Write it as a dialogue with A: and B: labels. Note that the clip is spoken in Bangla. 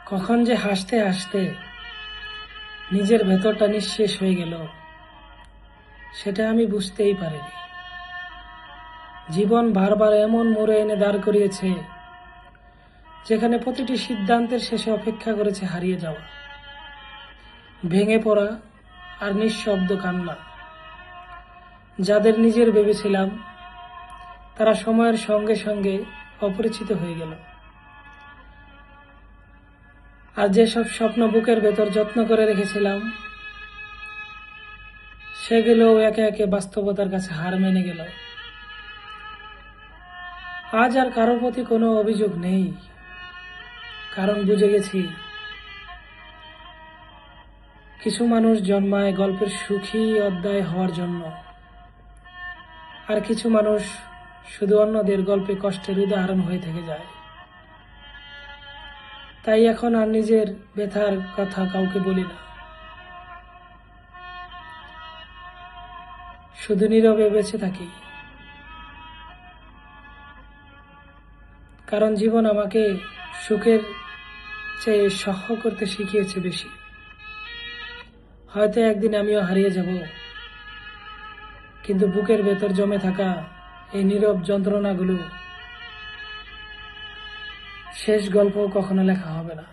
A: কখন যে হাসতে হাসতে নিজের ভেতরটা নিঃশেষ হয়ে গেল সেটা আমি বুঝতেই পারিনি। জীবন বারবার এমন মোড়ে এনে দাঁড় করিয়েছে যেখানে প্রতিটি সিদ্ধান্তের শেষে অপেক্ষা করেছে হারিয়ে যাওয়া, ভেঙে পড়া আর নিঃশব্দ কান্না। যাদের নিজের ভেবেছিলাম তারা সময়ের সঙ্গে সঙ্গে অপরিচিত হয়ে গেল, আর যেসব স্বপ্ন বুকের ভেতর যত্ন করে রেখেছিলাম সেগুলোও একে একে বাস্তবতার কাছে হার মেনে গেল। আজ আর কারোর প্রতি কোনো অভিযোগ নেই, কারণ বুঝে গেছি কিছু মানুষ জন্মায় গল্পের সুখী অধ্যায় হওয়ার জন্য, আর কিছু মানুষ শুধু অন্যদের গল্পে কষ্টের উদাহরণ হয়ে থেকে যায়। তাই এখন আর নিজের ব্যথার কথা কাউকে বলি না, শুধু নীরবে বেঁচে থাকি। কারণ জীবন আমাকে সুখের চেয়ে সহ্য করতে শিখিয়েছে বেশি। হয়তো একদিন আমিও হারিয়ে যাব, কিন্তু বুকের ভেতর জমে থাকা এই নীরব যন্ত্রণাগুলো শেষ গল্প কখনো লেখা হবে না।